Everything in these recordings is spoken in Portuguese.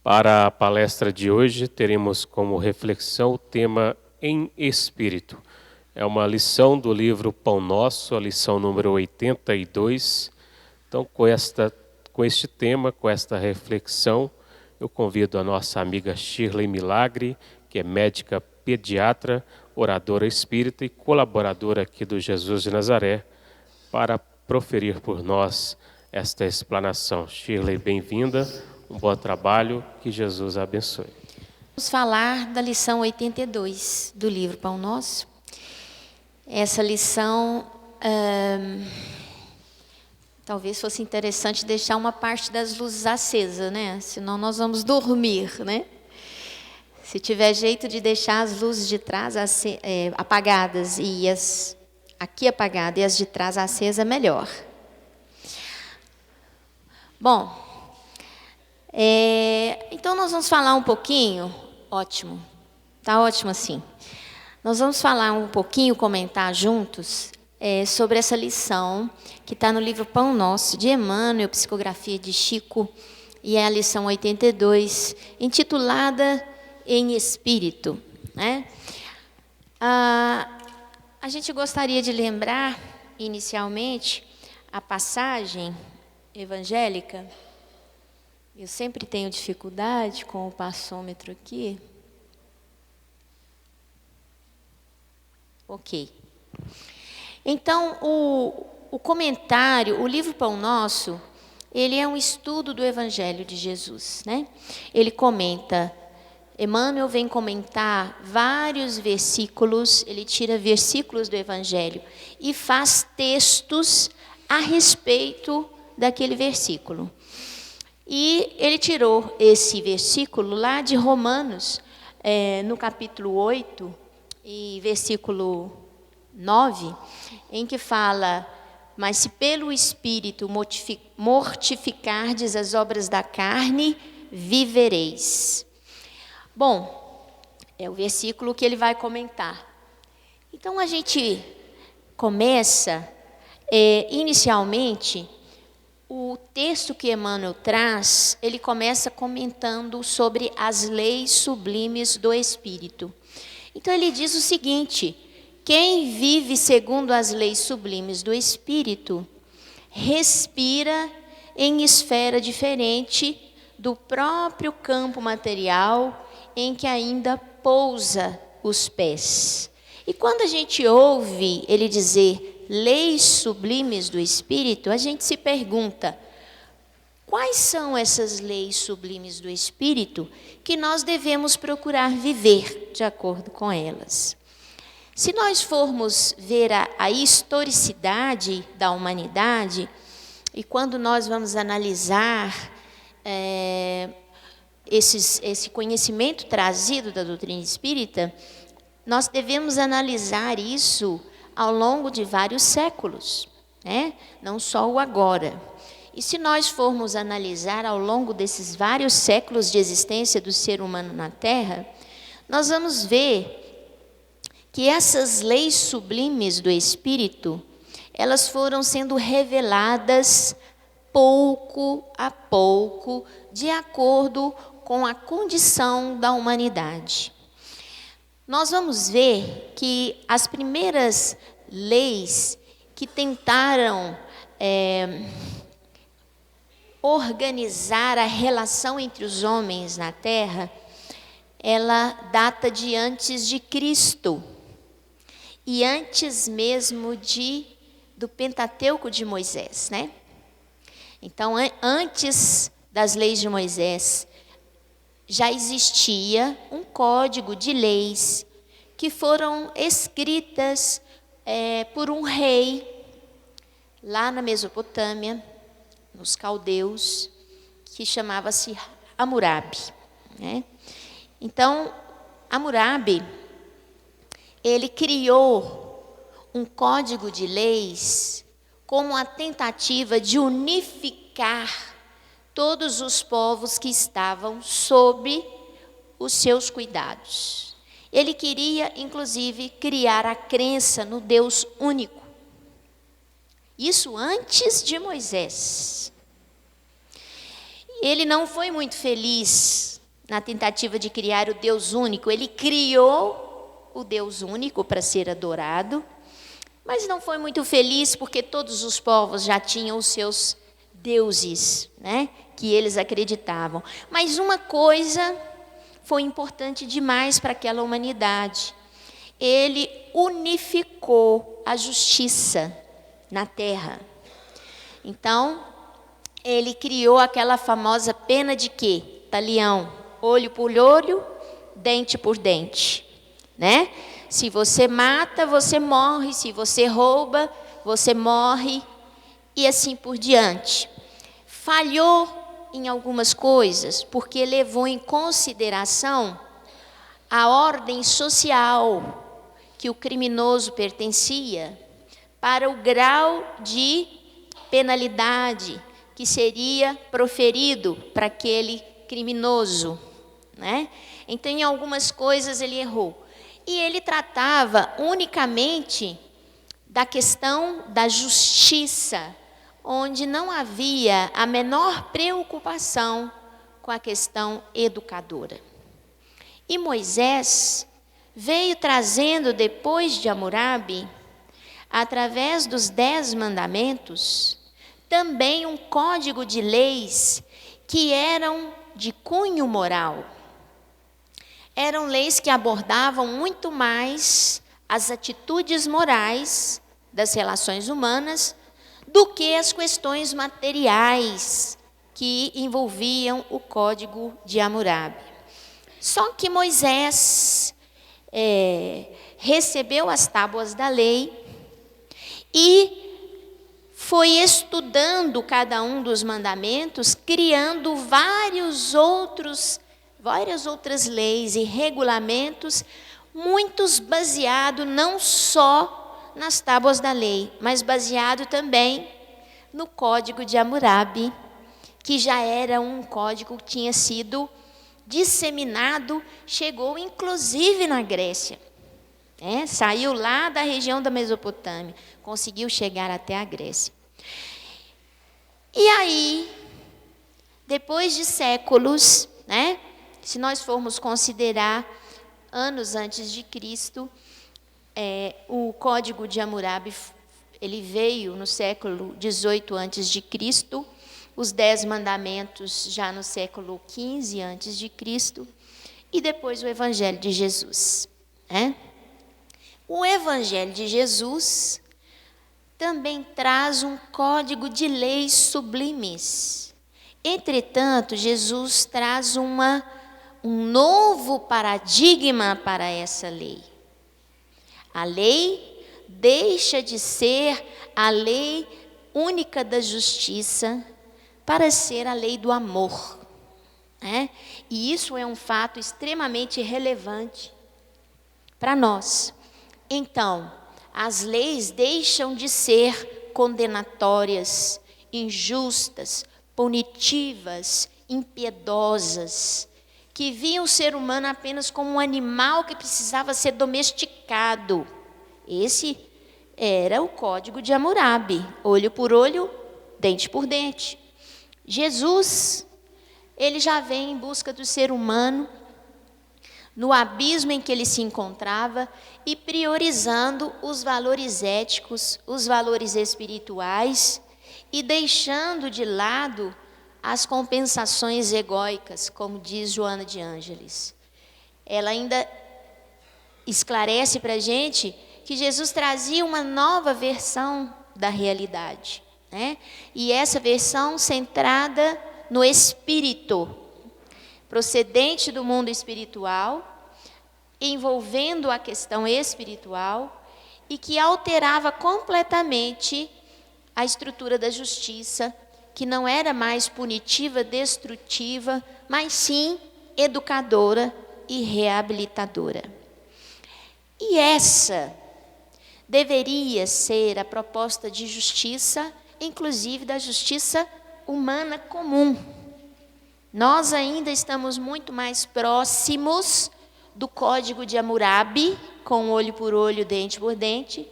Para a palestra de hoje, teremos como reflexão o tema Em Espírito. É uma lição do livro Pão Nosso, a lição número 82. Então, com este tema, com esta reflexão, eu convido a nossa amiga Shirley Milagre, que é médica pediatra, oradora espírita e colaboradora aqui do Jesus de Nazaré, para proferir por nós esta explanação. Shirley, bem-vinda, um bom trabalho, que Jesus a abençoe. Vamos falar da lição 82 do livro Pão Nosso. Essa lição, talvez fosse interessante deixar uma parte das luzes acesas, né? Senão nós vamos dormir, né? Se tiver jeito de deixar as luzes de trás apagadas e as aqui apagadas e as de trás acesas, melhor. Bom, então nós vamos falar um pouquinho, ótimo, tá ótimo assim. Nós vamos falar um pouquinho, comentar juntos sobre essa lição que está no livro Pão Nosso, de Emmanuel, psicografia de Chico, e é a lição 82, intitulada Em Espírito, né? A gente gostaria de lembrar, inicialmente, a passagem evangélica. Eu sempre tenho dificuldade com o passômetro aqui. Ok. Então, o comentário, o livro Pão Nosso, ele é um estudo do Evangelho de Jesus, né? Ele comenta, Emmanuel vem comentar vários versículos, ele tira versículos do Evangelho e faz textos a respeito daquele versículo. E ele tirou esse versículo lá de Romanos, no capítulo 8, e versículo 9, em que fala: mas se pelo Espírito mortificardes as obras da carne, vivereis. Bom, é o versículo que ele vai comentar. Então a gente começa, inicialmente, o texto que Emmanuel traz, ele começa comentando sobre as leis sublimes do Espírito. Então ele diz o seguinte: quem vive segundo as leis sublimes do Espírito, respira em esfera diferente do próprio campo material em que ainda pousa os pés. E quando a gente ouve ele dizer leis sublimes do Espírito, a gente se pergunta: quais são essas leis sublimes do Espírito que nós devemos procurar viver de acordo com elas? Se nós formos ver a historicidade da humanidade, e quando nós vamos analisar esse conhecimento trazido da doutrina espírita, nós devemos analisar isso ao longo de vários séculos, né? Não só o agora. E se nós formos analisar ao longo desses vários séculos de existência do ser humano na Terra, nós vamos ver que essas leis sublimes do Espírito, elas foram sendo reveladas pouco a pouco, de acordo com a condição da humanidade. Nós vamos ver que as primeiras leis que tentaram organizar a relação entre os homens na Terra, ela data de antes de Cristo e antes mesmo do Pentateuco de Moisés, né? Então, antes das leis de Moisés, já existia um código de leis que foram escritas por um rei lá na Mesopotâmia, nos caldeus, que chamava-se Hammurabi, né? Então, Hammurabi, ele criou um código de leis como a tentativa de unificar todos os povos que estavam sob os seus cuidados. Ele queria, inclusive, criar a crença no Deus único. Isso antes de Moisés. Ele não foi muito feliz na tentativa de criar o Deus único. Ele criou o Deus único para ser adorado, mas não foi muito feliz porque todos os povos já tinham os seus deuses, né, que eles acreditavam. Mas uma coisa foi importante demais para aquela humanidade. Ele unificou a justiça na terra. Então, ele criou aquela famosa pena de quê? Talião, olho por olho, dente por dente, né? Se você mata, você morre. Se você rouba, você morre. E assim por diante. Falhou em algumas coisas, porque levou em consideração a ordem social que o criminoso pertencia, para o grau de penalidade que seria proferido para aquele criminoso, né? Então, em algumas coisas ele errou. E ele tratava unicamente da questão da justiça, onde não havia a menor preocupação com a questão educadora. E Moisés veio trazendo, depois de Hammurabi, através dos 10 mandamentos, também um código de leis que eram de cunho moral. Eram leis que abordavam muito mais as atitudes morais das relações humanas do que as questões materiais que envolviam o código de Hammurabi. Só que Moisés recebeu as tábuas da lei e foi estudando cada um dos mandamentos, criando várias outras leis e regulamentos, muitos baseados não só nas tábuas da lei, mas baseado também no código de Hammurabi, que já era um código que tinha sido disseminado, chegou inclusive na Grécia. Saiu lá da região da Mesopotâmia, conseguiu chegar até a Grécia. E aí, depois de séculos, se nós formos considerar anos antes de Cristo, o Código de Hammurabi, ele veio no século 18 antes de Cristo, os 10 mandamentos já no século 15 antes de Cristo, e depois o Evangelho de Jesus. O Evangelho de Jesus também traz um código de leis sublimes. Entretanto, Jesus traz um novo paradigma para essa lei. A lei deixa de ser a lei única da justiça para ser a lei do amor. E isso é um fato extremamente relevante para nós. Então, as leis deixam de ser condenatórias, injustas, punitivas, impiedosas, que viam o ser humano apenas como um animal que precisava ser domesticado. Esse era o código de Hammurabi, olho por olho, dente por dente. Jesus, ele já vem em busca do ser humano, no abismo em que ele se encontrava, e priorizando os valores éticos, os valores espirituais, e deixando de lado as compensações egóicas, como diz Joana de Ângeles. Ela ainda esclarece para a gente que Jesus trazia uma nova versão da realidade, e essa versão centrada no espírito, procedente do mundo espiritual, envolvendo a questão espiritual, e que alterava completamente a estrutura da justiça, que não era mais punitiva, destrutiva, mas sim educadora e reabilitadora. E essa deveria ser a proposta de justiça, inclusive da justiça humana comum. Nós ainda estamos muito mais próximos do Código de Hammurabi, com olho por olho, dente por dente,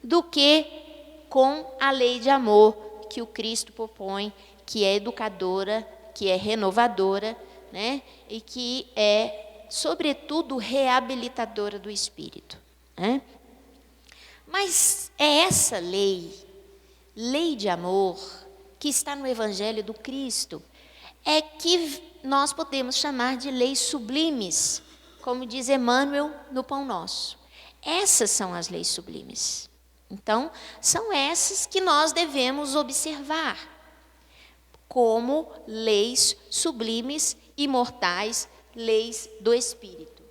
do que com a lei de amor que o Cristo propõe, que é educadora, que é renovadora, né? E que é, sobretudo, reabilitadora do espírito, né? Mas é essa lei de amor, que está no Evangelho do Cristo, é que nós podemos chamar de leis sublimes, como diz Emmanuel no Pão Nosso. Essas são as leis sublimes. Então, são essas que nós devemos observar como leis sublimes, imortais, leis do Espírito.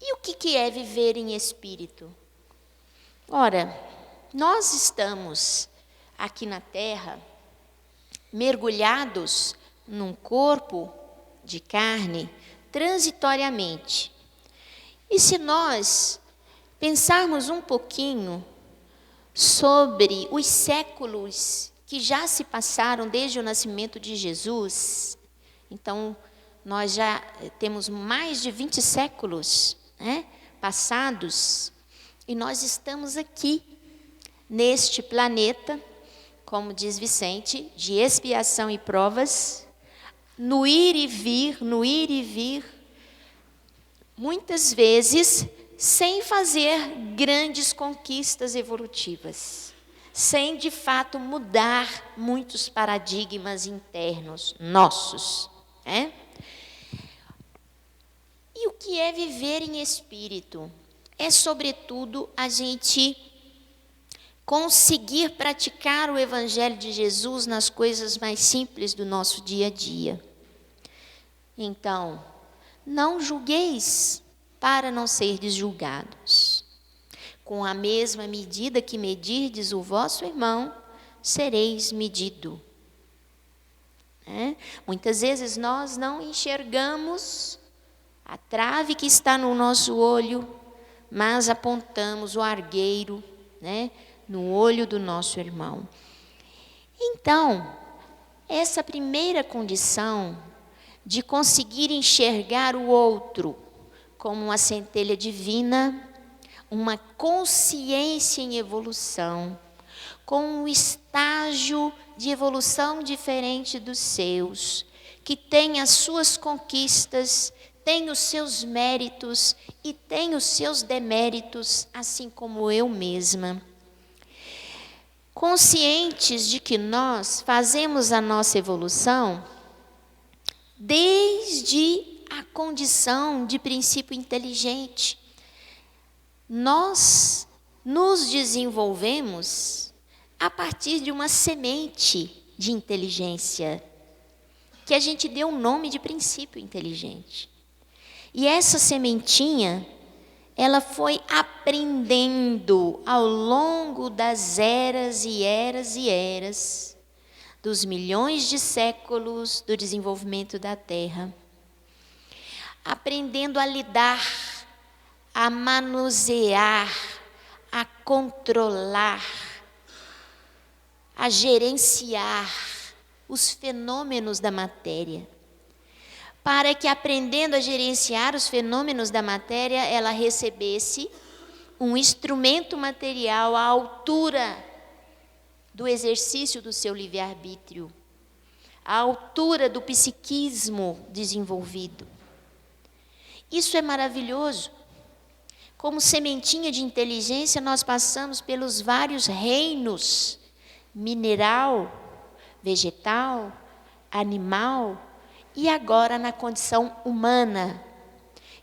E o que é viver em Espírito? Ora, nós estamos aqui na Terra, mergulhados num corpo de carne, transitoriamente. E se nós pensarmos um pouquinho sobre os séculos que já se passaram desde o nascimento de Jesus, então nós já temos mais de 20 séculos, né, passados, e nós estamos aqui, neste planeta, como diz Vicente, de expiação e provas, no ir e vir, muitas vezes sem fazer grandes conquistas evolutivas, sem de fato mudar muitos paradigmas internos nossos, né? E o que é viver em espírito? É, sobretudo, a gente conseguir praticar o Evangelho de Jesus nas coisas mais simples do nosso dia a dia. Então, não julgueis para não serdes julgados. Com a mesma medida que medirdes o vosso irmão, sereis medido. Muitas vezes nós não enxergamos a trave que está no nosso olho, mas apontamos o argueiro, né, no olho do nosso irmão. Então, essa primeira condição de conseguir enxergar o outro como uma centelha divina, uma consciência em evolução, com um estágio de evolução diferente dos seus, que tem as suas conquistas, tem os seus méritos e tem os seus deméritos, assim como eu mesma. Conscientes de que nós fazemos a nossa evolução desde a condição de princípio inteligente. Nós nos desenvolvemos a partir de uma semente de inteligência, que a gente deu o nome de princípio inteligente. E essa sementinha, ela foi aprendendo ao longo das eras e eras e eras, dos milhões de séculos do desenvolvimento da Terra, aprendendo a lidar, a manusear, a controlar, a gerenciar os fenômenos da matéria, para que, aprendendo a gerenciar os fenômenos da matéria, ela recebesse um instrumento material à altura do exercício do seu livre-arbítrio, à altura do psiquismo desenvolvido. Isso é maravilhoso. Como sementinha de inteligência, nós passamos pelos vários reinos: mineral, vegetal, animal, e agora na condição humana,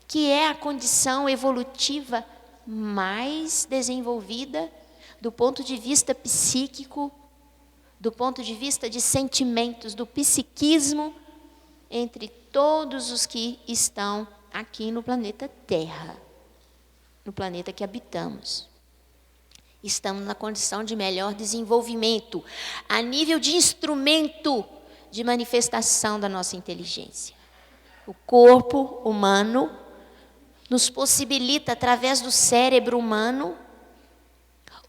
que é a condição evolutiva mais desenvolvida do ponto de vista psíquico, do ponto de vista de sentimentos, do psiquismo, entre todos os que estão aqui no planeta Terra, no planeta que habitamos. Estamos na condição de melhor desenvolvimento, a nível de instrumento de manifestação da nossa inteligência. O corpo humano nos possibilita, através do cérebro humano,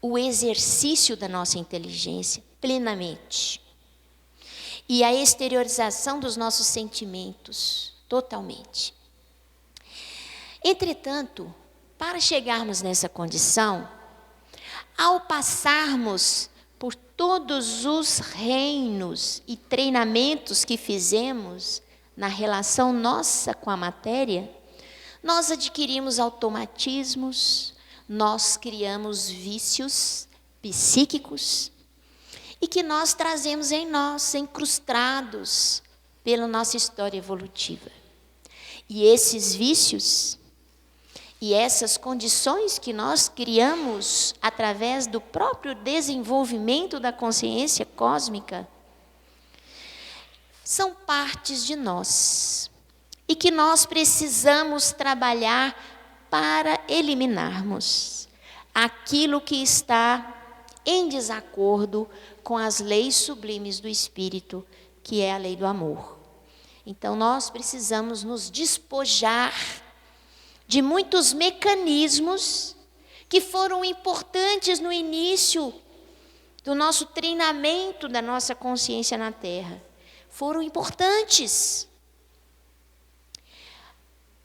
o exercício da nossa inteligência plenamente. E a exteriorização dos nossos sentimentos, totalmente. Entretanto, para chegarmos nessa condição, ao passarmos por todos os reinos e treinamentos que fizemos na relação nossa com a matéria, nós adquirimos automatismos, nós criamos vícios psíquicos e que nós trazemos em nós, incrustados pela nossa história evolutiva. E esses vícios e essas condições que nós criamos através do próprio desenvolvimento da consciência cósmica são partes de nós e que nós precisamos trabalhar para eliminarmos aquilo que está em desacordo com as leis sublimes do Espírito, que é a lei do amor. Então, nós precisamos nos despojar de muitos mecanismos que foram importantes no início do nosso treinamento da nossa consciência na Terra. Foram importantes.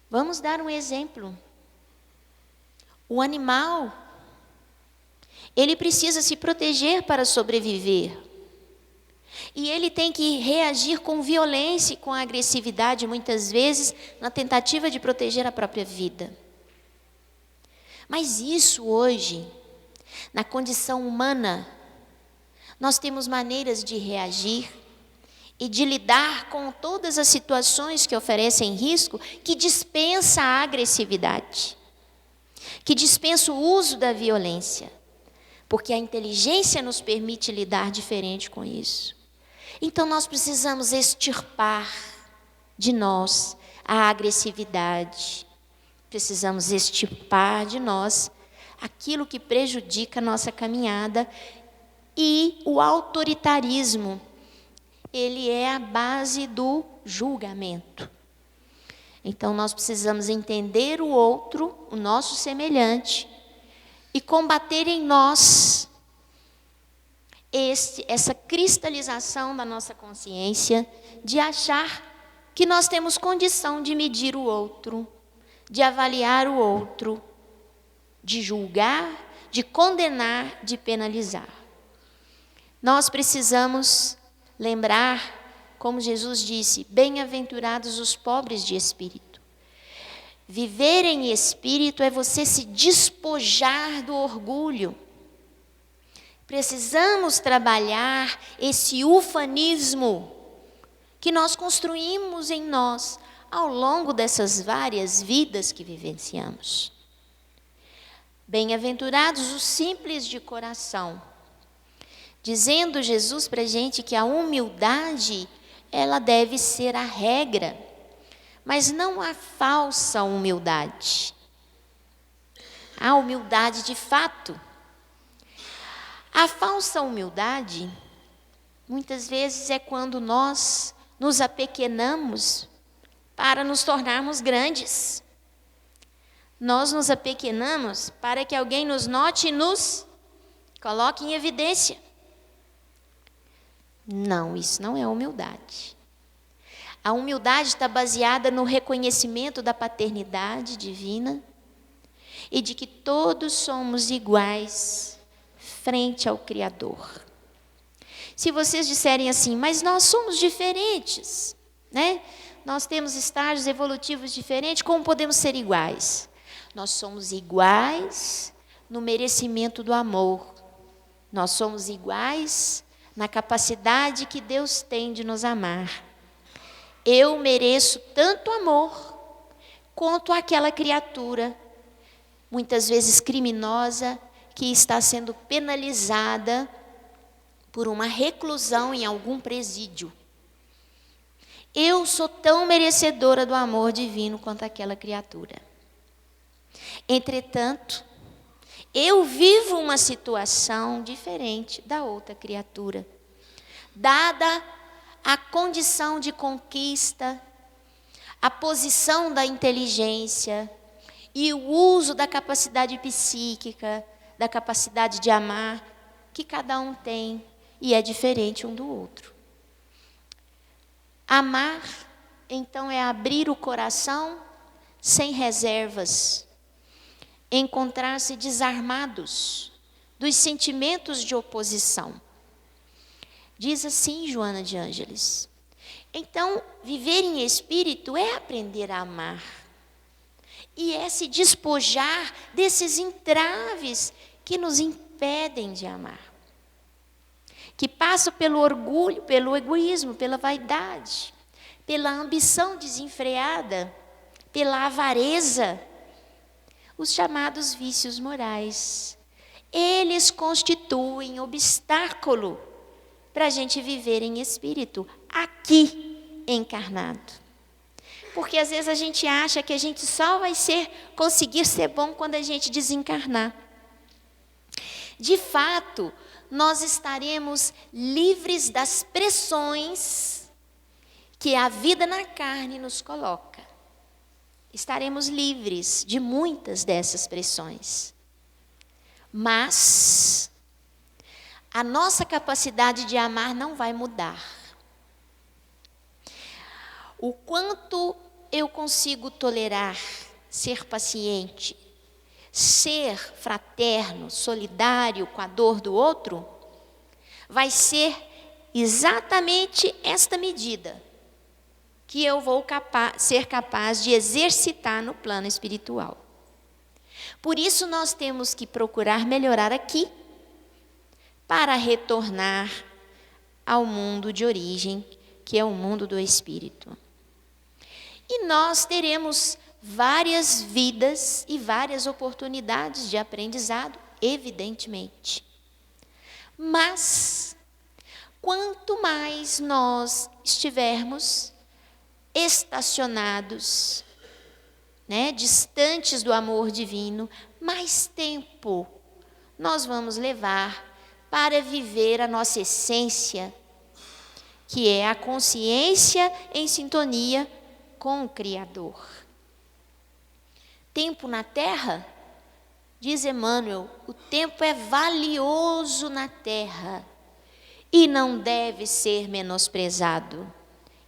Vamos dar um exemplo. O animal, ele precisa se proteger para sobreviver. E ele tem que reagir com violência e com agressividade, muitas vezes, na tentativa de proteger a própria vida. Mas isso hoje, na condição humana, nós temos maneiras de reagir e de lidar com todas as situações que oferecem risco, que dispensa a agressividade, que dispensa o uso da violência, porque a inteligência nos permite lidar diferente com isso. Então, nós precisamos extirpar de nós a agressividade. Precisamos extirpar de nós aquilo que prejudica a nossa caminhada. E o autoritarismo, ele é a base do julgamento. Então, nós precisamos entender o outro, o nosso semelhante, e combater em nós essa cristalização da nossa consciência, de achar que nós temos condição de medir o outro, de avaliar o outro, de julgar, de condenar, de penalizar. Nós precisamos lembrar, como Jesus disse, bem-aventurados os pobres de espírito. Viver em espírito é você se despojar do orgulho. Precisamos trabalhar esse ufanismo que nós construímos em nós ao longo dessas várias vidas que vivenciamos. Bem-aventurados os simples de coração, dizendo Jesus para a gente que a humildade, ela deve ser a regra, mas não a falsa humildade. A humildade de fato. A falsa humildade, muitas vezes, é quando nós nos apequenamos para nos tornarmos grandes. Nós nos apequenamos para que alguém nos note e nos coloque em evidência. Não, isso não é humildade. A humildade está baseada no reconhecimento da paternidade divina e de que todos somos iguais frente ao Criador. Se vocês disserem assim, mas nós somos diferentes, né? Nós temos estágios evolutivos diferentes, como podemos ser iguais? Nós somos iguais no merecimento do amor. Nós somos iguais na capacidade que Deus tem de nos amar. Eu mereço tanto amor quanto aquela criatura, muitas vezes criminosa, que está sendo penalizada por uma reclusão em algum presídio. Eu sou tão merecedora do amor divino quanto aquela criatura. Entretanto, eu vivo uma situação diferente da outra criatura, dada a condição de conquista, a posição da inteligência e o uso da capacidade psíquica, da capacidade de amar, que cada um tem e é diferente um do outro. Amar, então, é abrir o coração sem reservas, encontrar-se desarmados dos sentimentos de oposição. Diz assim Joana de Ângeles: Então, viver em espírito é aprender a amar. E é se despojar desses entraves que nos impedem de amar. Que passam pelo orgulho, pelo egoísmo, pela vaidade, pela ambição desenfreada, pela avareza, os chamados vícios morais. Eles constituem obstáculo para a gente viver em espírito, aqui encarnado. Porque às vezes a gente acha que a gente só vai conseguir ser bom quando a gente desencarnar. De fato, nós estaremos livres das pressões que a vida na carne nos coloca. Estaremos livres de muitas dessas pressões. Mas a nossa capacidade de amar não vai mudar. O quanto eu consigo tolerar, ser paciente, ser fraterno, solidário com a dor do outro, vai ser exatamente esta medida que eu vou ser capaz de exercitar no plano espiritual. Por isso nós temos que procurar melhorar aqui, para retornar ao mundo de origem, que é o mundo do espírito. E nós teremos várias vidas e várias oportunidades de aprendizado, evidentemente. Mas, quanto mais nós estivermos estacionados, distantes do amor divino, mais tempo nós vamos levar para viver a nossa essência, que é a consciência em sintonia com o Criador. Tempo na terra, diz Emmanuel, o tempo é valioso na terra e não deve ser menosprezado.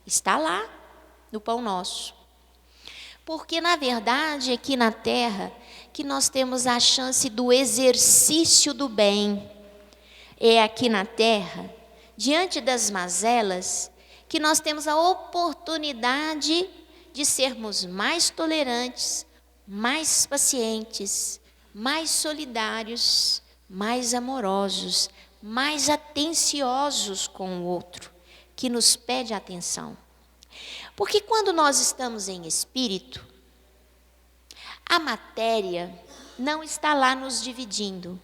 Está lá no Pão Nosso. Porque, na verdade, aqui na terra, que nós temos a chance do exercício do bem. É aqui na terra, diante das mazelas, que nós temos a oportunidade de sermos mais tolerantes, mais pacientes, mais solidários, mais amorosos, mais atenciosos com o outro, que nos pede atenção. Porque quando nós estamos em espírito, a matéria não está lá nos dividindo.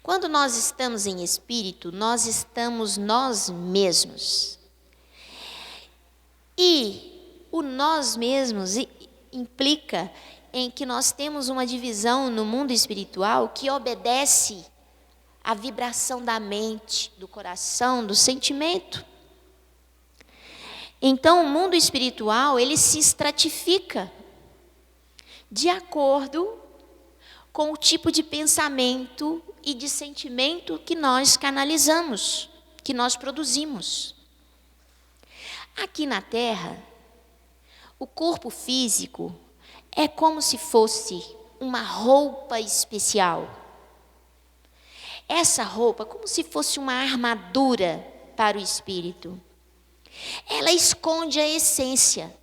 Quando nós estamos em espírito, nós estamos nós mesmos. E o nós mesmos implica em que nós temos uma divisão no mundo espiritual que obedece à vibração da mente, do coração, do sentimento. Então, o mundo espiritual, ele se estratifica de acordo com o tipo de pensamento e de sentimento que nós canalizamos, que nós produzimos. Aqui na Terra, o corpo físico é como se fosse uma roupa especial. Essa roupa, como se fosse uma armadura para o espírito. Ela esconde a essência.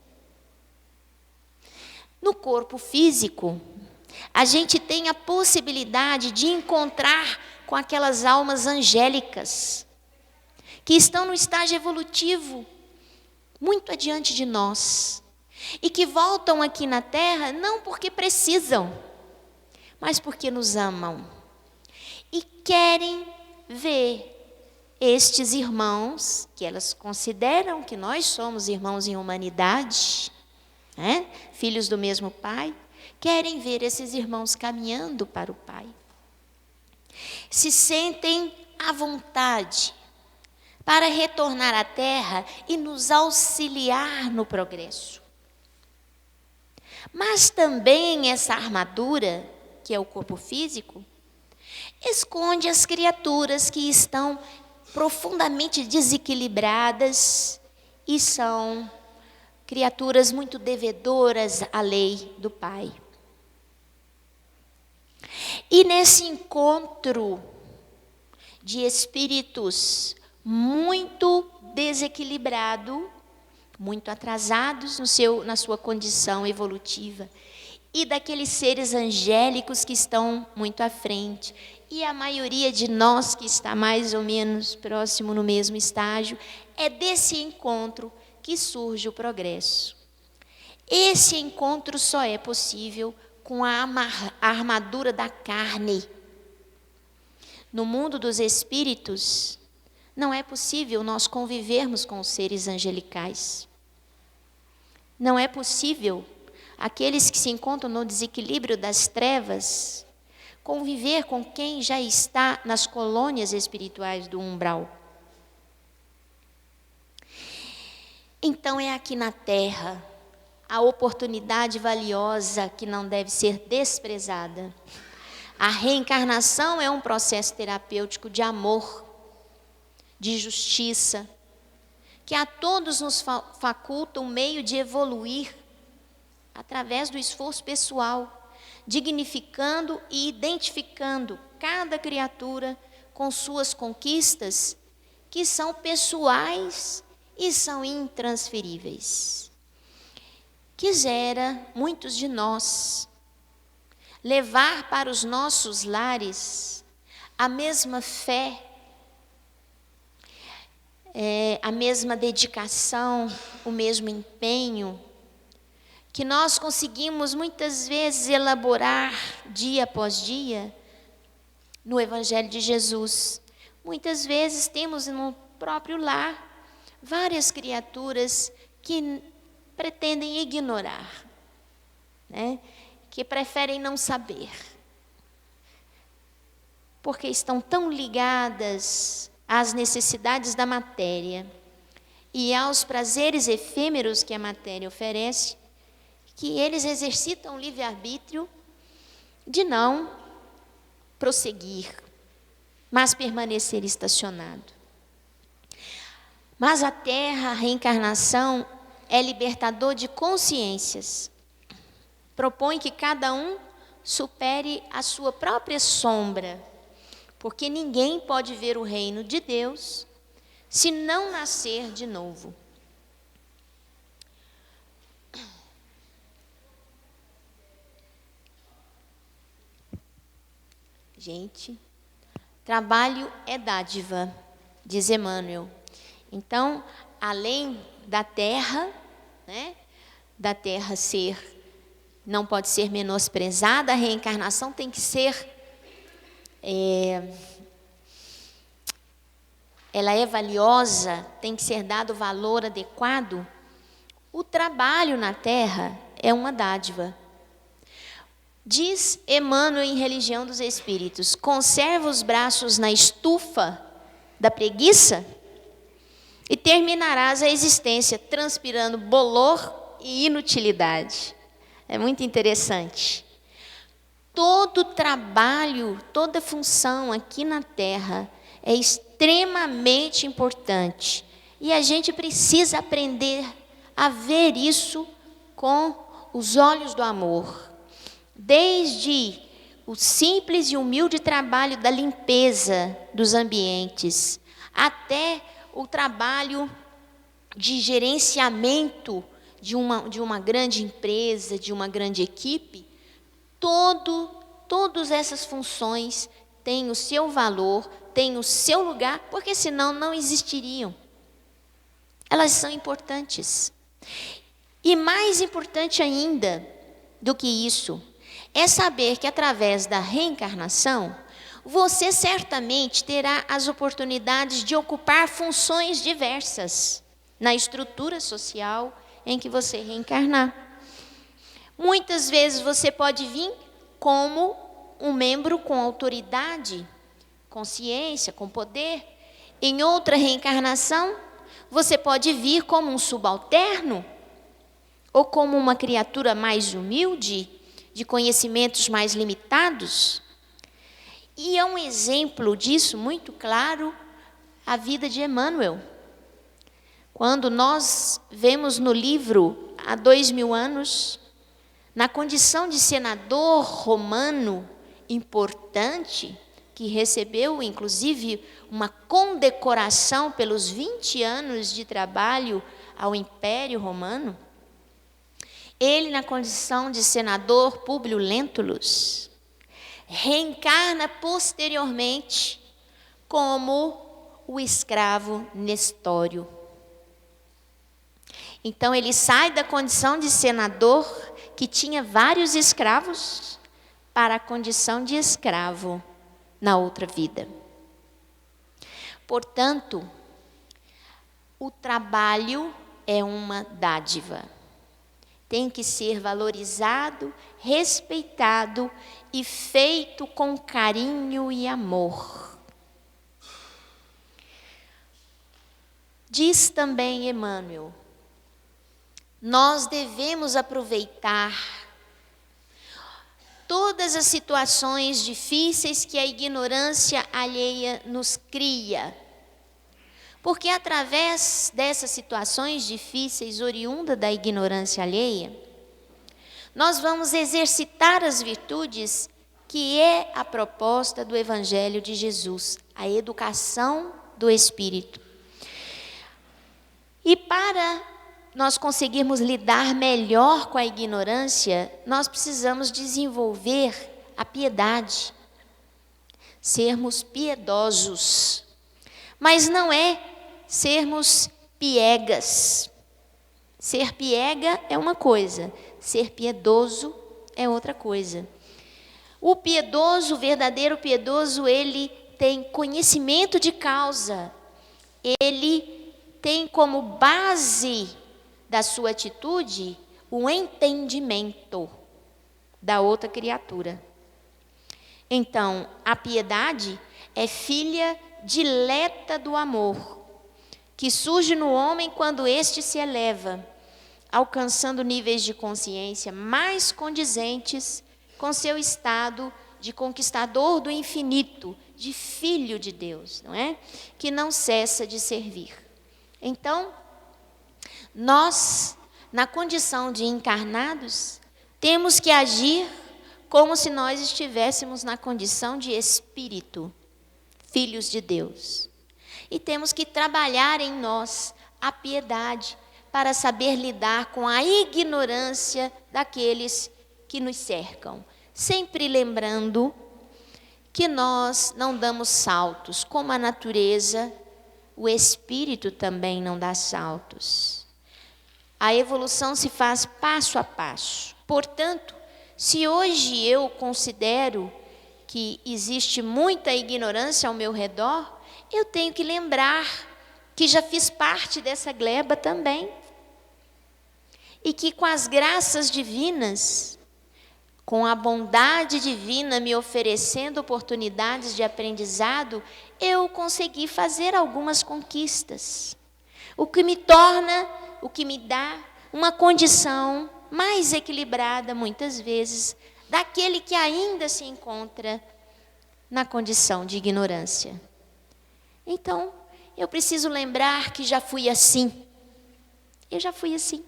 No corpo físico, a gente tem a possibilidade de encontrar com aquelas almas angélicas, que estão no estágio evolutivo, muito adiante de nós, e que voltam aqui na Terra não porque precisam, mas porque nos amam, e querem ver estes irmãos, que elas consideram que nós somos irmãos em humanidade, filhos do mesmo Pai, querem ver esses irmãos caminhando para o Pai. Se sentem à vontade para retornar à Terra e nos auxiliar no progresso. Mas também essa armadura, que é o corpo físico, esconde as criaturas que estão profundamente desequilibradas e são criaturas muito devedoras à lei do Pai. E nesse encontro de espíritos muito desequilibrado, muito atrasados na sua condição evolutiva, e daqueles seres angélicos que estão muito à frente, e a maioria de nós que está mais ou menos próximo no mesmo estágio. É desse encontro que surge o progresso. Esse encontro só é possível com a armadura da carne. No mundo dos espíritos, não é possível nós convivermos com os seres angelicais. Não é possível aqueles que se encontram no desequilíbrio das trevas conviver com quem já está nas colônias espirituais do umbral. Então é aqui na Terra a oportunidade valiosa que não deve ser desprezada. A reencarnação é um processo terapêutico de amor, de justiça, que a todos nos faculta um meio de evoluir através do esforço pessoal, dignificando e identificando cada criatura com suas conquistas, que são pessoais e são intransferíveis. Quisera muitos de nós levar para os nossos lares a mesma fé, a mesma dedicação, o mesmo empenho que nós conseguimos muitas vezes elaborar dia após dia no Evangelho de Jesus. Muitas vezes temos no próprio lar várias criaturas que pretendem ignorar, né? Que preferem não saber, porque estão tão ligadas às necessidades da matéria e aos prazeres efêmeros que a matéria oferece, que eles exercitam o livre-arbítrio de não prosseguir, mas permanecer estacionado. Mas a Terra, a reencarnação, é libertador de consciências. Propõe que cada um supere a sua própria sombra, porque ninguém pode ver o reino de Deus se não nascer de novo. Gente, trabalho é dádiva, diz Emmanuel. Então, além da terra, né, da terra não pode ser menosprezada, a reencarnação tem que ser, ela é valiosa, tem que ser dado valor adequado. O trabalho na terra é uma dádiva. Diz Emmanuel em Religião dos Espíritos: conserva os braços na estufa da preguiça e terminarás a existência transpirando bolor e inutilidade. É muito interessante. Todo trabalho, toda função aqui na Terra é extremamente importante. E a gente precisa aprender a ver isso com os olhos do amor. Desde o simples e humilde trabalho da limpeza dos ambientes, até o trabalho de gerenciamento de uma grande empresa, de uma grande equipe, todas essas funções têm o seu valor, têm o seu lugar, porque senão não existiriam. Elas são importantes. E mais importante ainda do que isso, é saber que através da reencarnação, você certamente terá as oportunidades de ocupar funções diversas na estrutura social em que você reencarnar. Muitas vezes você pode vir como um membro com autoridade, consciência, com poder. Em outra reencarnação, você pode vir como um subalterno ou como uma criatura mais humilde, de conhecimentos mais limitados. E é um exemplo disso muito claro a vida de Emmanuel. Quando nós vemos no livro, há 2000 anos, na condição de senador romano importante, que recebeu, inclusive, uma condecoração pelos 20 anos de trabalho ao Império Romano, ele, na condição de senador Públio Lentulus, reencarna posteriormente como o escravo Nestório. Então, ele sai da condição de senador, que tinha vários escravos, para a condição de escravo na outra vida. Portanto, o trabalho é uma dádiva. Tem que ser valorizado, respeitado e feito com carinho e amor. Diz também Emmanuel, nós devemos aproveitar todas as situações difíceis que a ignorância alheia nos cria. Porque através dessas situações difíceis, oriunda da ignorância alheia, nós vamos exercitar as virtudes que é a proposta do Evangelho de Jesus, a educação do Espírito. E para nós conseguirmos lidar melhor com a ignorância, nós precisamos desenvolver a piedade, sermos piedosos. Mas não é sermos piegas. Ser piega é uma coisa, ser piedoso é outra coisa. O piedoso, o verdadeiro piedoso, ele tem conhecimento de causa, ele tem como base da sua atitude o entendimento da outra criatura. Então, a piedade é filha dileta do amor, que surge no homem quando este se eleva, alcançando níveis de consciência mais condizentes com seu estado de conquistador do infinito, de filho de Deus, não é? Que não cessa de servir. Então, nós, na condição de encarnados, temos que agir como se nós estivéssemos na condição de espírito, filhos de Deus. E temos que trabalhar em nós a piedade para saber lidar com a ignorância daqueles que nos cercam. Sempre lembrando que nós não damos saltos, como a natureza, o espírito também não dá saltos. A evolução se faz passo a passo. Portanto, se hoje eu considero que existe muita ignorância ao meu redor, eu tenho que lembrar que já fiz parte dessa gleba também. E que com as graças divinas, com a bondade divina me oferecendo oportunidades de aprendizado, eu consegui fazer algumas conquistas. O que me torna, o que me dá uma condição mais equilibrada, muitas vezes, daquele que ainda se encontra na condição de ignorância. Então, eu preciso lembrar que já fui assim. Eu já fui assim.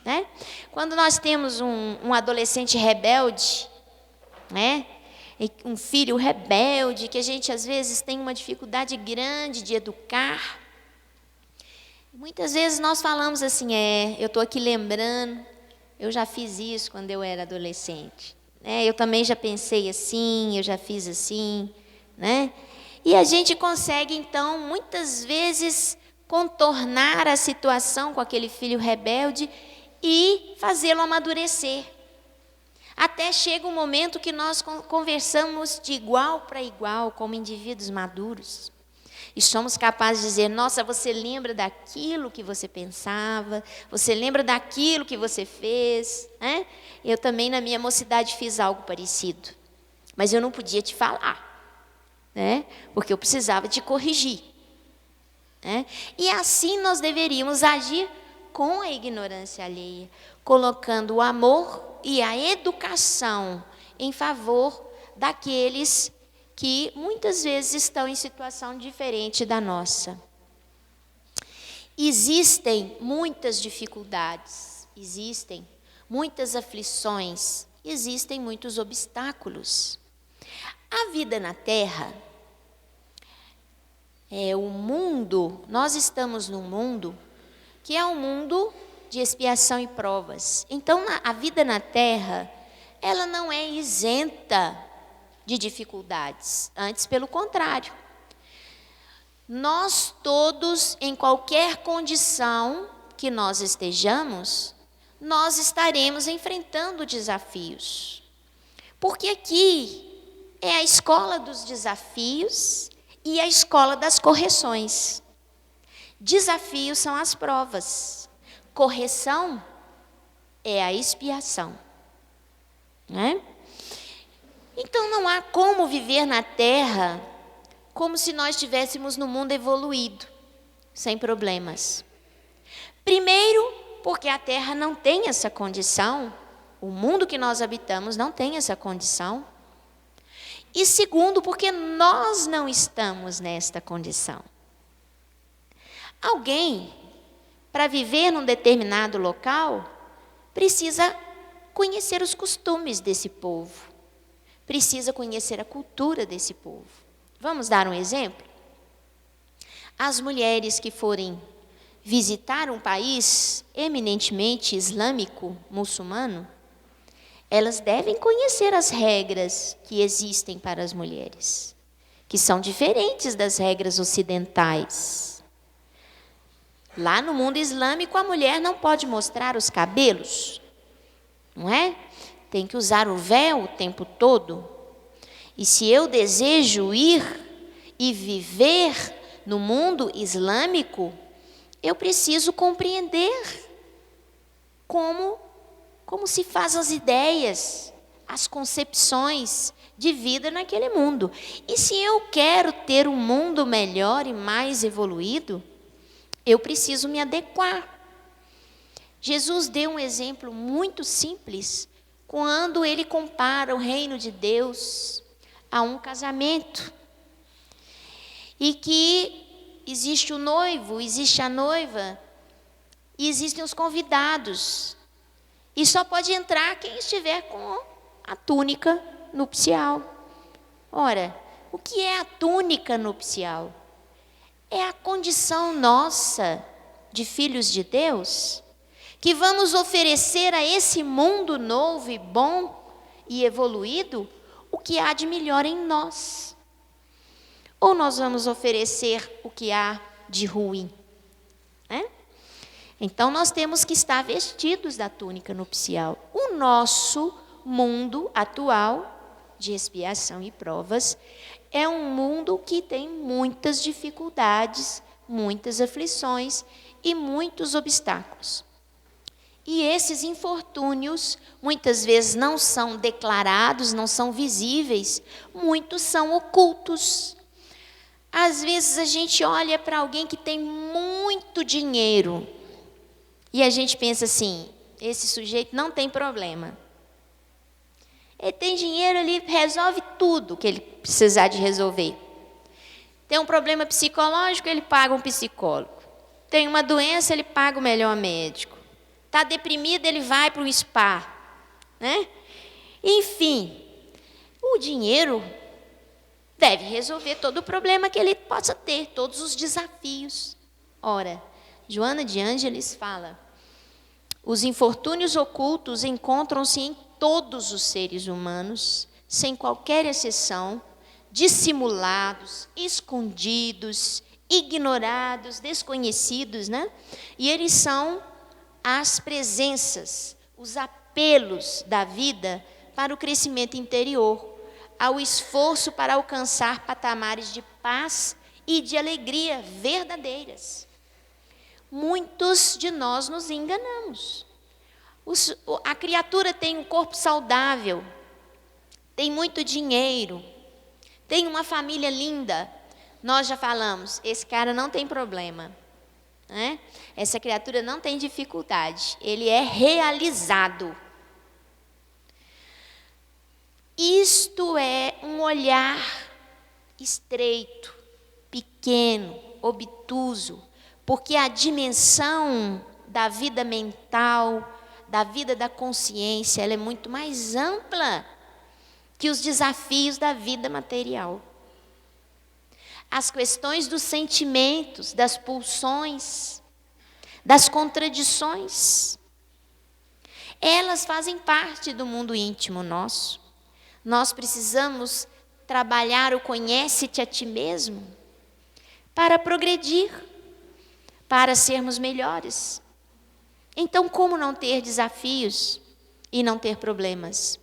Né? Quando nós temos um adolescente rebelde, né? Um filho rebelde, que a gente às vezes tem uma dificuldade grande de educar, muitas vezes nós falamos assim, eu estou aqui lembrando, eu já fiz isso quando eu era adolescente, né? Eu também já pensei assim, eu já fiz assim, né? E a gente consegue então muitas vezes contornar a situação com aquele filho rebelde e fazê-lo amadurecer. Até chega um momento que nós conversamos de igual para igual, como indivíduos maduros. E somos capazes de dizer, nossa, você lembra daquilo que você pensava? Você lembra daquilo que você fez? Né? Eu também, na minha mocidade, fiz algo parecido. Mas eu não podia te falar, né? Porque eu precisava te corrigir. Né? E assim nós deveríamos agir com a ignorância alheia, colocando o amor e a educação em favor daqueles que muitas vezes estão em situação diferente da nossa. Existem muitas dificuldades, existem muitas aflições, existem muitos obstáculos. A vida na Terra é o mundo, nós estamos num mundo que é um mundo de expiação e provas. Então, a vida na Terra, ela não é isenta de dificuldades, antes pelo contrário. Nós todos, em qualquer condição que nós estejamos, nós estaremos enfrentando desafios. Porque aqui é a escola dos desafios e a escola das correções. Desafios são as provas. Correção é a expiação. Né? Então não há como viver na Terra como se nós estivéssemos no mundo evoluído, sem problemas. Primeiro, porque a Terra não tem essa condição, o mundo que nós habitamos não tem essa condição. E segundo, porque nós não estamos nesta condição. Alguém, para viver num determinado local, precisa conhecer os costumes desse povo, precisa conhecer a cultura desse povo. Vamos dar um exemplo? As mulheres que forem visitar um país eminentemente islâmico, muçulmano, elas devem conhecer as regras que existem para as mulheres, que são diferentes das regras ocidentais. Lá no mundo islâmico, a mulher não pode mostrar os cabelos, não é? Tem que usar o véu o tempo todo. E se eu desejo ir e viver no mundo islâmico, eu preciso compreender como se faz as ideias, as concepções de vida naquele mundo. E se eu quero ter um mundo melhor e mais evoluído, eu preciso me adequar. Jesus deu um exemplo muito simples quando ele compara o reino de Deus a um casamento. E que existe o noivo, existe a noiva, e existem os convidados. E só pode entrar quem estiver com a túnica nupcial. Ora, o que é a túnica nupcial? É a condição nossa de filhos de Deus, que vamos oferecer a esse mundo novo e bom e evoluído o que há de melhor em nós. Ou nós vamos oferecer o que há de ruim, né? Então nós temos que estar vestidos da túnica nupcial. O nosso mundo atual de expiação e provas é um mundo que tem muitas dificuldades, muitas aflições e muitos obstáculos. E esses infortúnios muitas vezes não são declarados, não são visíveis, muitos são ocultos. Às vezes a gente olha para alguém que tem muito dinheiro e a gente pensa assim, esse sujeito não tem problema. Ele tem dinheiro, ele resolve tudo que ele precisar de resolver. Tem um problema psicológico, ele paga um psicólogo. Tem uma doença, ele paga o melhor médico. Está deprimido, ele vai para o spa, né? Enfim, o dinheiro deve resolver todo o problema que ele possa ter, todos os desafios. Ora, Joana de Ângeles fala, os infortúnios ocultos encontram-se em todos os seres humanos, sem qualquer exceção, dissimulados, escondidos, ignorados, desconhecidos, né? E eles são as presenças, os apelos da vida para o crescimento interior, ao esforço para alcançar patamares de paz e de alegria verdadeiras. Muitos de nós nos enganamos. A criatura tem um corpo saudável, tem muito dinheiro, tem uma família linda. Nós já falamos, esse cara não tem problema, né? Essa criatura não tem dificuldade, ele é realizado. Isto é um olhar estreito, pequeno, obtuso, porque a dimensão da vida mental, da vida da consciência, ela é muito mais ampla. que os desafios da vida material. As questões dos sentimentos, das pulsões, das contradições, elas fazem parte do mundo íntimo nosso. Nós precisamos trabalhar o conhece-te a ti mesmo para progredir, para sermos melhores. Então, como não ter desafios e não ter problemas?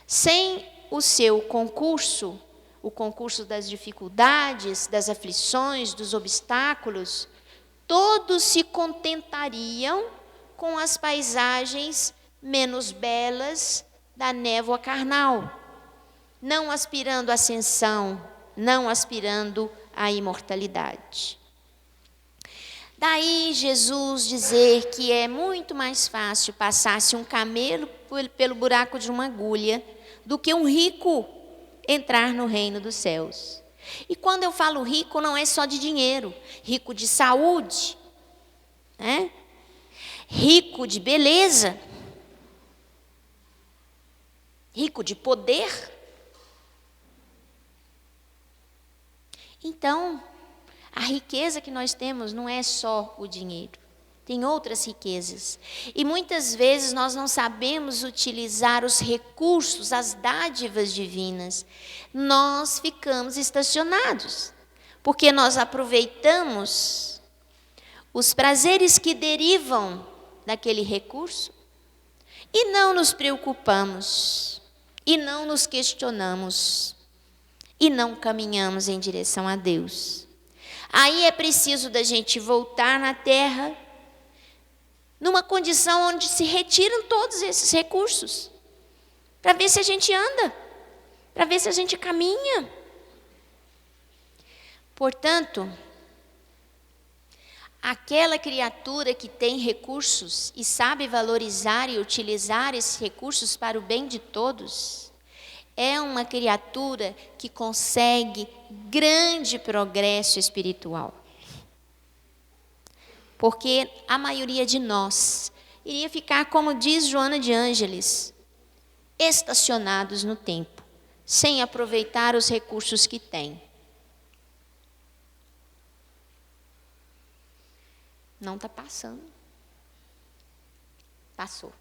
Sem o seu concurso, o concurso das dificuldades, das aflições, dos obstáculos, todos se contentariam com as paisagens menos belas da névoa carnal, não aspirando à ascensão, não aspirando à imortalidade. Daí Jesus dizer que é muito mais fácil passar-se um camelo pelo buraco de uma agulha do que um rico entrar no reino dos céus. E quando eu falo rico, não é só de dinheiro, rico de saúde, né? Rico de beleza, rico de poder. Então, a riqueza que nós temos não é só o dinheiro, tem outras riquezas. E muitas vezes nós não sabemos utilizar os recursos, as dádivas divinas. Nós ficamos estacionados, porque nós aproveitamos os prazeres que derivam daquele recurso e não nos preocupamos, e não nos questionamos, e não caminhamos em direção a Deus. Aí é preciso da gente voltar na terra, numa condição onde se retiram todos esses recursos, para ver se a gente anda, para ver se a gente caminha. Portanto, aquela criatura que tem recursos e sabe valorizar e utilizar esses recursos para o bem de todos, é uma criatura que consegue grande progresso espiritual. Porque a maioria de nós iria ficar, como diz Joana de Ângeles, estacionados no tempo, sem aproveitar os recursos que tem. Não está passando. Passou.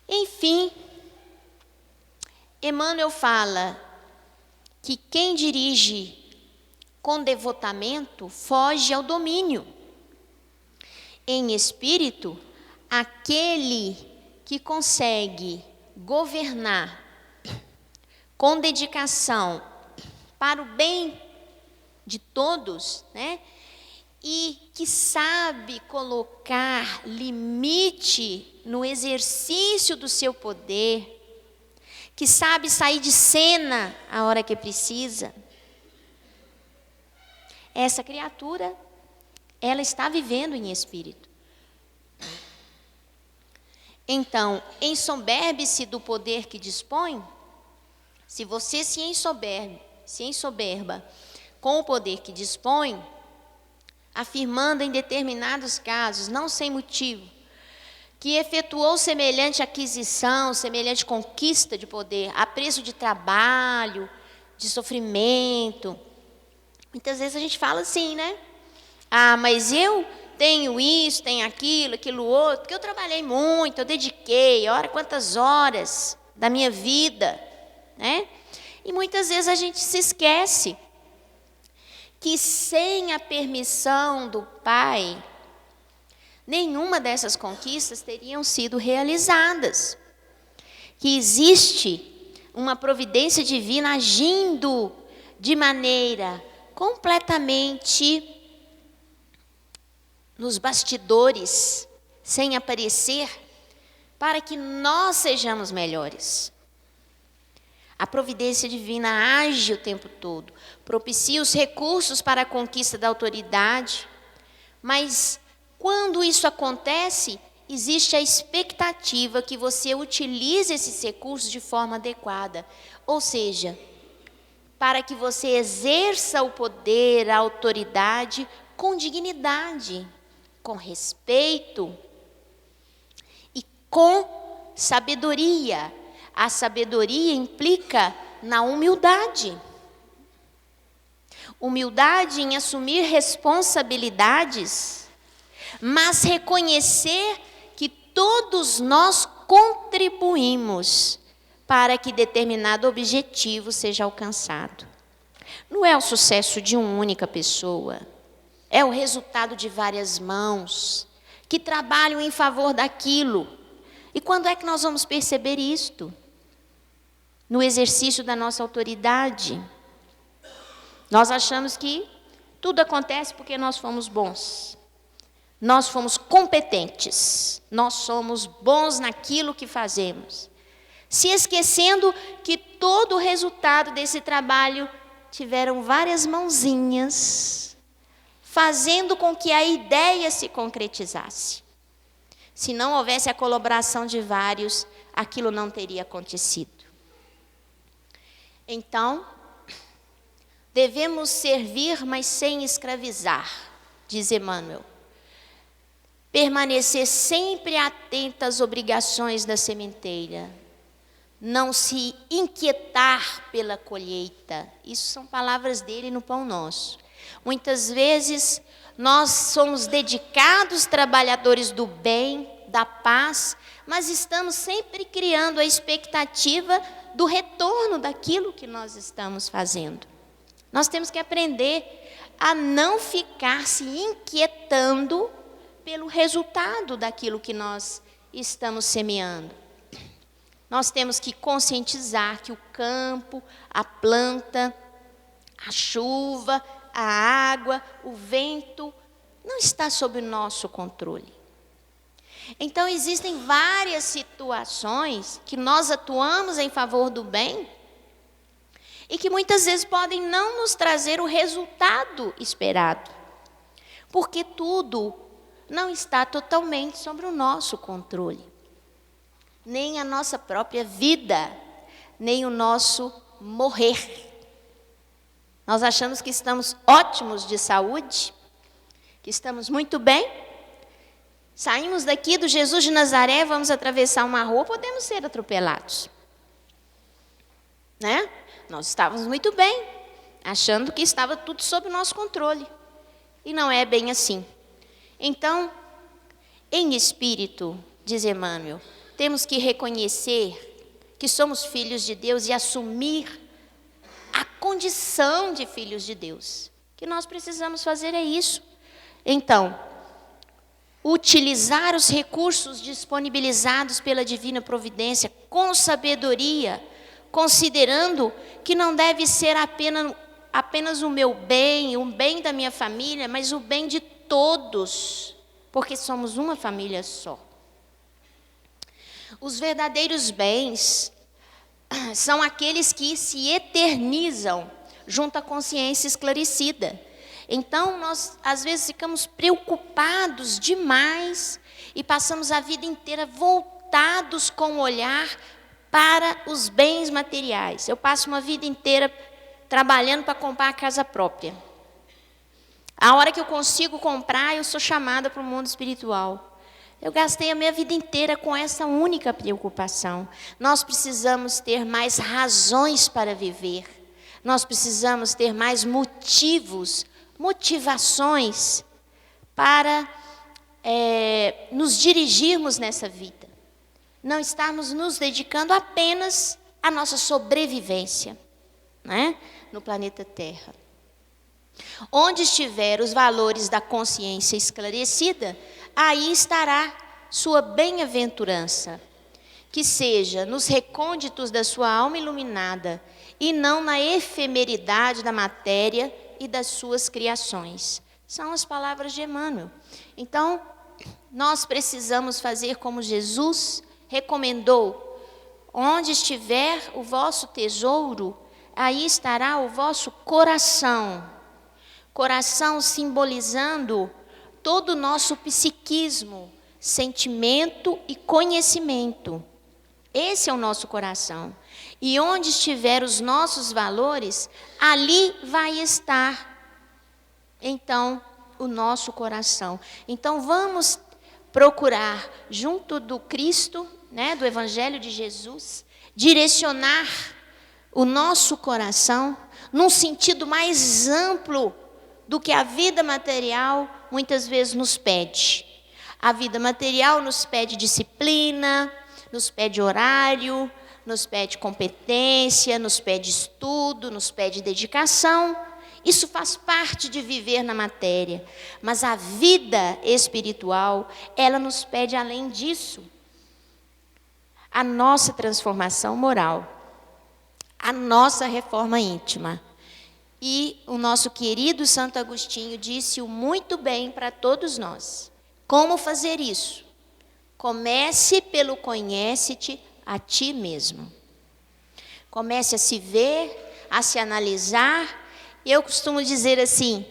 Enfim, Emmanuel fala que quem dirige com devotamento foge ao domínio. Em espírito, aquele que consegue governar com dedicação para o bem de todos, né? E que sabe colocar limite no exercício do seu poder, que sabe sair de cena a hora que precisa. Essa criatura, ela está vivendo em espírito. Então, ensoberbe-se do poder que dispõe. Se você se ensoberba com o poder que dispõe, afirmando em determinados casos, não sem motivo, que efetuou semelhante aquisição, semelhante conquista de poder, a preço de trabalho, de sofrimento. Muitas vezes a gente fala assim, né? Ah, mas eu tenho isso, tenho aquilo outro, porque eu trabalhei muito, eu dediquei, olha quantas horas da minha vida, né? E muitas vezes a gente se esquece que sem a permissão do Pai, nenhuma dessas conquistas teriam sido realizadas. Que existe uma providência divina agindo de maneira completamente nos bastidores, sem aparecer, para que nós sejamos melhores. A providência divina age o tempo todo, propicia os recursos para a conquista da autoridade, mas quando isso acontece, existe a expectativa que você utilize esses recursos de forma adequada, ou seja, para que você exerça o poder, a autoridade com dignidade, com respeito e com sabedoria, a sabedoria implica na humildade. Humildade em assumir responsabilidades, mas reconhecer que todos nós contribuímos para que determinado objetivo seja alcançado. Não é o sucesso de uma única pessoa, é o resultado de várias mãos que trabalham em favor daquilo. E quando é que nós vamos perceber isto? No exercício da nossa autoridade. Nós achamos que tudo acontece porque nós fomos bons. Nós fomos competentes. Nós somos bons naquilo que fazemos. Se esquecendo que todo o resultado desse trabalho tiveram várias mãozinhas, fazendo com que a ideia se concretizasse. Se não houvesse a colaboração de vários, aquilo não teria acontecido. Então, devemos servir, mas sem escravizar, diz Emmanuel. Permanecer sempre atento às obrigações da sementeira. Não se inquietar pela colheita. Isso são palavras dele no Pão Nosso. Muitas vezes nós somos dedicados trabalhadores do bem, da paz, mas estamos sempre criando a expectativa do retorno daquilo que nós estamos fazendo. Nós temos que aprender a não ficar se inquietando pelo resultado daquilo que nós estamos semeando. Nós temos que conscientizar que o campo, a planta, a chuva, a água, o vento, não está sob o nosso controle. Então, existem várias situações que nós atuamos em favor do bem e que muitas vezes podem não nos trazer o resultado esperado, porque tudo não está totalmente sobre o nosso controle. Nem a nossa própria vida, nem o nosso morrer. Nós achamos que estamos ótimos de saúde, que estamos muito bem. Saímos daqui do Jesus de Nazaré, vamos atravessar uma rua, podemos ser atropelados. Né? Nós estávamos muito bem, achando que estava tudo sob o nosso controle. E não é bem assim. Então, em espírito, diz Emmanuel, temos que reconhecer que somos filhos de Deus e assumir a condição de filhos de Deus. O que nós precisamos fazer é isso. Então, utilizar os recursos disponibilizados pela divina providência com sabedoria, considerando que não deve ser apenas o meu bem, o bem da minha família, mas o bem de todos, porque somos uma família só. Os verdadeiros bens são aqueles que se eternizam junto à consciência esclarecida. Então, nós às vezes ficamos preocupados demais e passamos a vida inteira voltados com o olhar para os bens materiais. Eu passo uma vida inteira trabalhando para comprar a casa própria. A hora que eu consigo comprar, eu sou chamada para o mundo espiritual. Eu gastei a minha vida inteira com essa única preocupação. Nós precisamos ter mais razões para viver. Nós precisamos ter mais motivações para nos dirigirmos nessa vida. Não estarmos nos dedicando apenas à nossa sobrevivência, né, no planeta Terra. Onde estiver os valores da consciência esclarecida, aí estará sua bem-aventurança, que seja nos recônditos da sua alma iluminada e não na efemeridade da matéria e das suas criações. São as palavras de Emmanuel. Então, nós precisamos fazer como Jesus recomendou: onde estiver o vosso tesouro, aí estará o vosso coração. Coração simbolizando todo o nosso psiquismo, sentimento e conhecimento. Esse é o nosso coração. E onde estiver os nossos valores, ali vai estar, então, o nosso coração. Então, vamos procurar, junto do Cristo né, do Evangelho de Jesus, direcionar o nosso coração num sentido mais amplo do que a vida material muitas vezes nos pede. A vida material nos pede disciplina, nos pede horário, nos pede competência, nos pede estudo, nos pede dedicação. Isso faz parte de viver na matéria. Mas a vida espiritual, ela nos pede além disso. A nossa transformação moral, a nossa reforma íntima. E o nosso querido Santo Agostinho disse-o muito bem para todos nós. Como fazer isso? Comece pelo conhece-te a ti mesmo. Comece a se ver, a se analisar. Eu costumo dizer assim,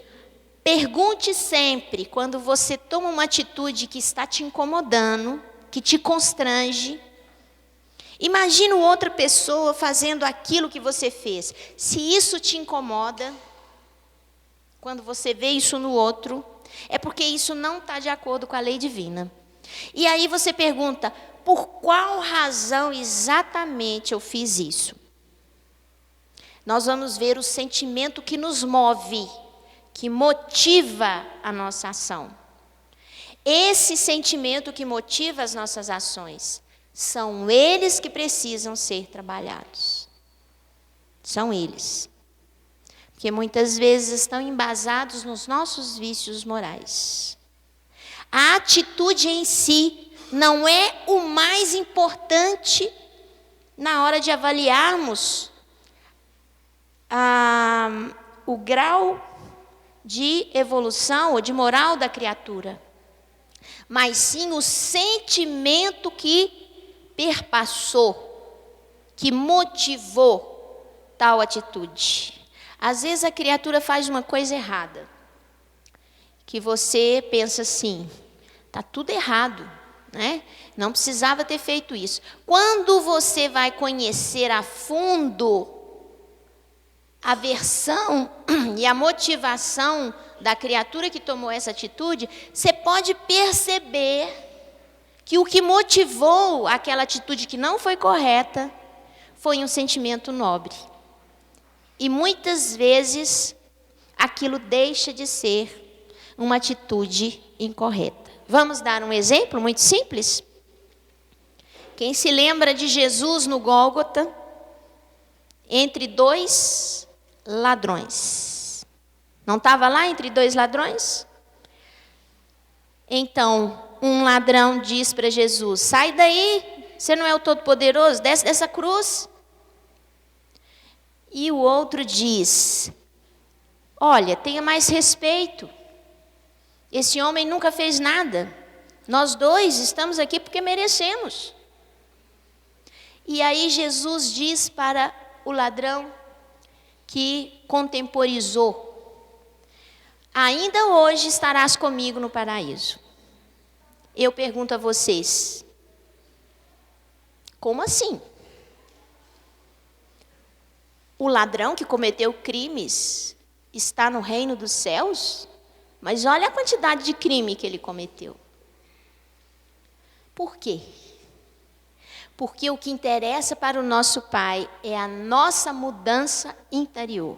pergunte sempre, quando você toma uma atitude que está te incomodando, que te constrange, imagina outra pessoa fazendo aquilo que você fez. Se isso te incomoda, quando você vê isso no outro, é porque isso não está de acordo com a lei divina. E aí você pergunta, por qual razão exatamente eu fiz isso? Nós vamos ver o sentimento que nos move, que motiva a nossa ação. Esse sentimento que motiva as nossas ações, são eles que precisam ser trabalhados. São eles. Porque muitas vezes estão embasados nos nossos vícios morais. A atitude em si não é o mais importante na hora de avaliarmos o grau de evolução ou de moral da criatura, mas sim o sentimento que perpassou, que motivou tal atitude. Às vezes a criatura faz uma coisa errada, que você pensa assim, está tudo errado, né? Não precisava ter feito isso. Quando você vai conhecer a fundo a versão e a motivação da criatura que tomou essa atitude, você pode perceber que o que motivou aquela atitude que não foi correta foi um sentimento nobre. E muitas vezes aquilo deixa de ser uma atitude incorreta. Vamos dar um exemplo muito simples? Quem se lembra de Jesus no Gólgota, entre dois ladrões. Não estava lá entre dois ladrões? Então, um ladrão diz para Jesus, sai daí, você não é o Todo-Poderoso, desce dessa cruz. E o outro diz, olha, tenha mais respeito. Esse homem nunca fez nada. Nós dois estamos aqui porque merecemos. E aí Jesus diz para o ladrão que contemporizou, ainda hoje estarás comigo no paraíso. Eu pergunto a vocês, como assim? O ladrão que cometeu crimes está no reino dos céus? Mas olha a quantidade de crime que ele cometeu. Por quê? Porque o que interessa para o nosso Pai é a nossa mudança interior.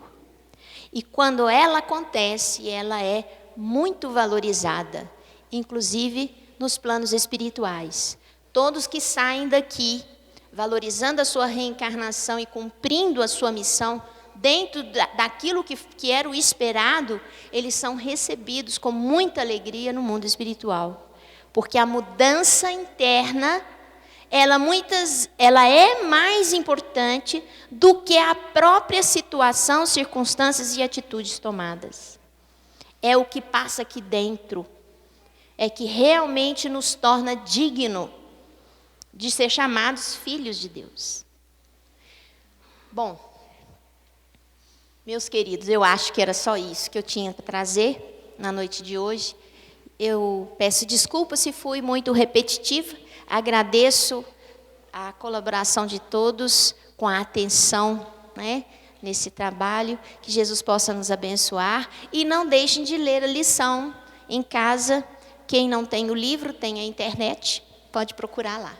E quando ela acontece, ela é muito valorizada, inclusive nos planos espirituais. Todos que saem daqui, valorizando a sua reencarnação e cumprindo a sua missão, dentro daquilo que era o esperado, eles são recebidos com muita alegria no mundo espiritual. Porque a mudança interna, ela é mais importante do que a própria situação, circunstâncias e atitudes tomadas. É o que passa aqui dentro, é que realmente nos torna digno de ser chamados filhos de Deus. Bom, meus queridos, eu acho que era só isso que eu tinha para trazer na noite de hoje. Eu peço desculpas se fui muito repetitiva. Agradeço a colaboração de todos com a atenção, né, nesse trabalho. Que Jesus possa nos abençoar. E não deixem de ler a lição em casa. Quem não tem o livro, tem a internet. Pode procurar lá.